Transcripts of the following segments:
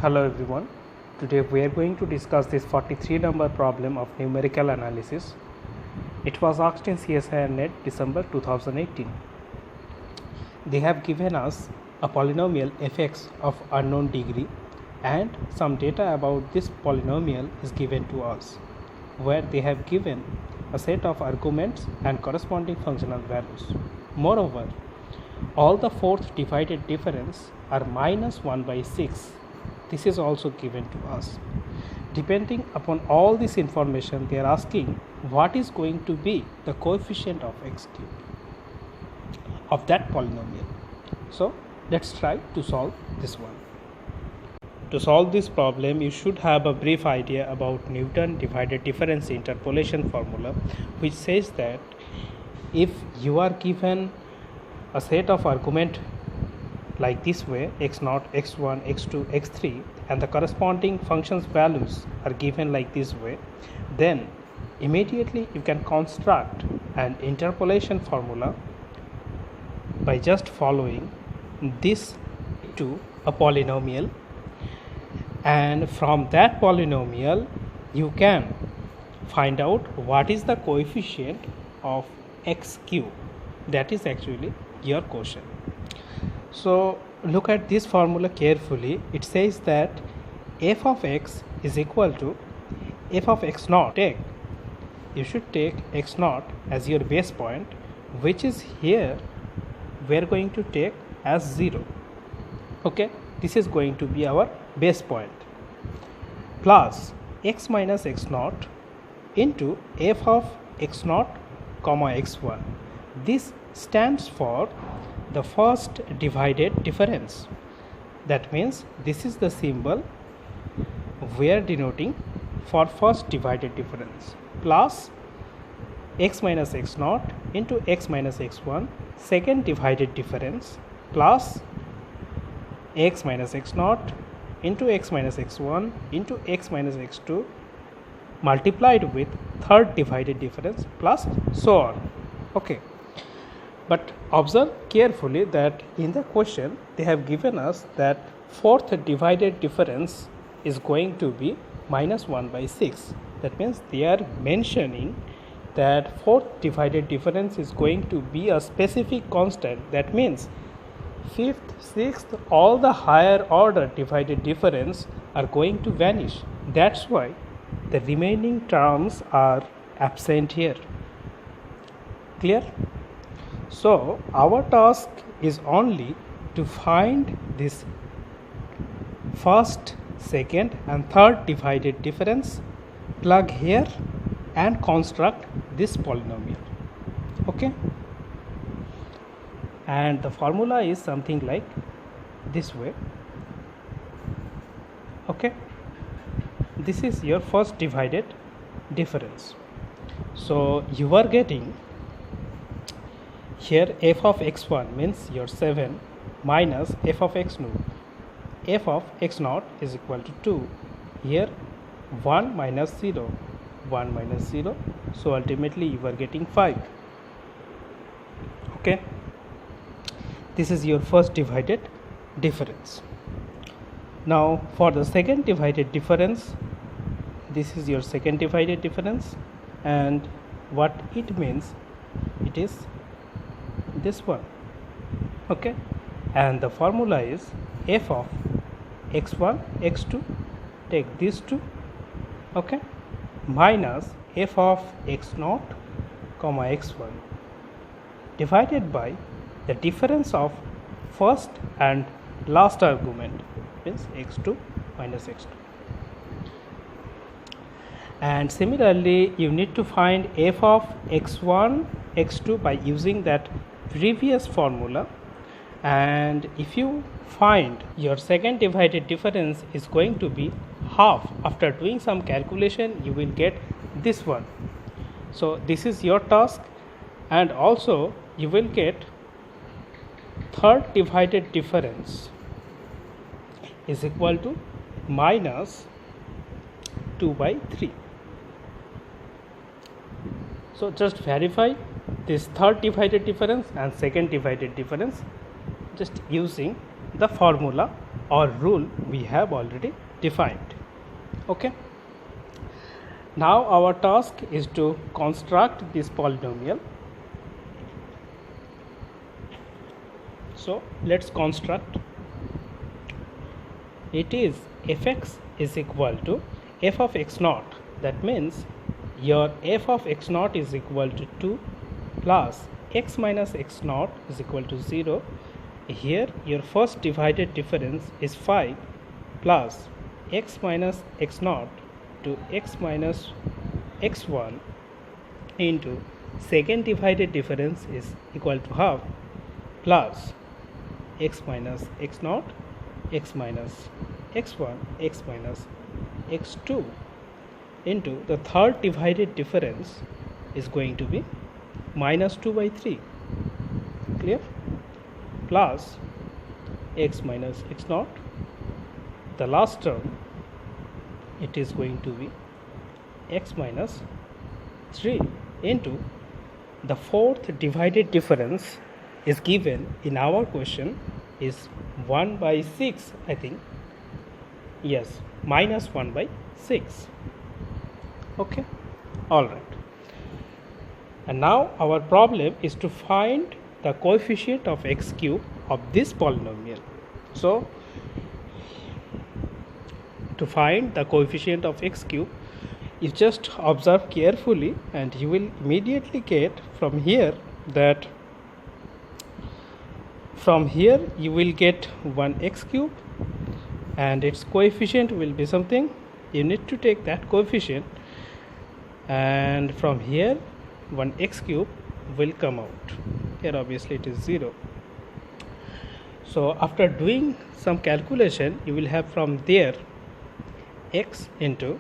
Hello everyone. Today we are going to discuss this 43 number problem of numerical analysis. It was asked in CSIR Net December 2018. They have given us a polynomial fx of unknown degree and some data about this polynomial is given to us, where they have given a set of arguments and corresponding functional values. Moreover, all the fourth divided difference are minus 1 by 6. This is also given to us. Depending upon all this information, they are asking what is going to be the coefficient of x cube of that polynomial. So let's try to solve this one. To solve this problem, you should have a brief idea about Newton divided difference interpolation formula, which says that if you are given a set of argument like this way, x0, x1, x2, x3, and the corresponding functions values are given like this way, then immediately you can construct an interpolation formula by just following this to a polynomial, and from that polynomial you can find out what is the coefficient of x cube. That is actually your question. So look at this formula carefully. It says that f of x is equal to f of x naught. You should take x naught as your base point, which is here we are going to take as 0. Okay, this is going to be our base point, plus x minus x naught into f of x naught comma x1. This stands for the first divided difference. That means this is the symbol we are denoting for first divided difference, plus x minus x naught into x minus x1 second divided difference, plus x minus x naught into x minus x1 into x minus x2 multiplied with third divided difference, plus so on. Okay, but observe carefully that in the question they have given us that fourth divided difference is going to be minus 1 by 6. That means they are mentioning that fourth divided difference is going to be a specific constant. That means fifth, sixth, all the higher order divided difference are going to vanish. That's why the remaining terms are absent here. Clear? So our task is only to find this first, second and third divided difference, plug here and construct this polynomial. Okay, and the formula is something like this way. Okay, this is your first divided difference. So you are getting here f of x1 means your 7 minus f of x naught. F of x naught is equal to 2. Here 1 minus 0, 1 minus 0. So ultimately you are getting 5. Okay, this is your first divided difference. Now for the second divided difference, this is your second divided difference, and what it means, it is this one. Okay, and the formula is f of x1 x2, take these two, okay, minus f of x naught comma x1 divided by the difference of first and last argument, means x2 minus x2. And similarly you need to find f of x1 x2 by using that previous formula, and if you find your second divided difference is going to be half, after doing some calculation you will get this one. So this is your task, and also you will get third divided difference is equal to minus 2 by 3. So just verify this third divided difference and second divided difference just using the formula or rule we have already defined. Okay. Now our task is to construct this polynomial. So let's construct. It is fx is equal to f of x naught. That means your f of x naught is equal to 2 plus x minus x naught is equal to 0. Here your first divided difference is 5 plus x minus x naught to x minus x1 into second divided difference is equal to half plus x minus x naught, x minus x1, x minus x2 into the third divided difference is going to be minus 2 by 3, clear, plus x minus x naught. The last term, it is going to be x minus 3 into the fourth divided difference is given in our question is 1 by 6, I think. Yes, minus 1 by 6. Okay, all right. And now our problem is to find the coefficient of x cube of this polynomial. So to find the coefficient of x cube, you just observe carefully and you will immediately get from here that from here you will get 1x cube and its coefficient will be something. You need to take that coefficient, and from here 1x cube will come out. Here obviously it is 0. So after doing some calculation, you will have from there x into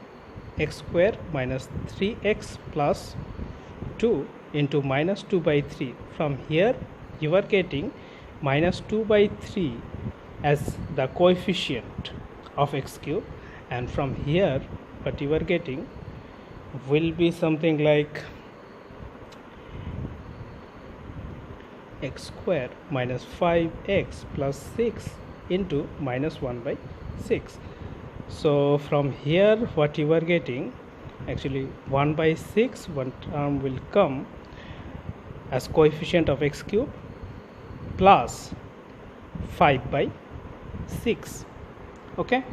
x square minus 3x plus 2 into minus 2 by 3. From here you are getting minus 2 by 3 as the coefficient of x cube, and from here what you are getting will be something like x square minus 5x plus 6 into minus 1 by 6. So from here what you are getting, actually 1 by 6, one term will come as coefficient of x cube plus 5 by 6. Okay,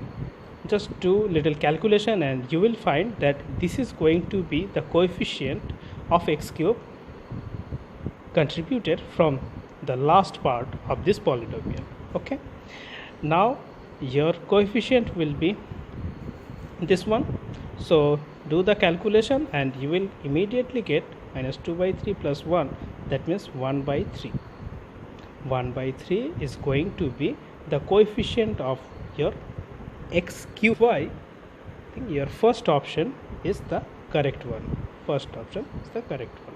just do little calculation and you will find that this is going to be the coefficient of x cube contributed from the last part of this polynomial. Okay, now your coefficient will be this one. So do the calculation and you will immediately get minus 2 by 3 plus 1, that means 1 by 3. 1 by 3 is going to be the coefficient of your x cube. Y, I think your first option is the correct one. First option is the correct one.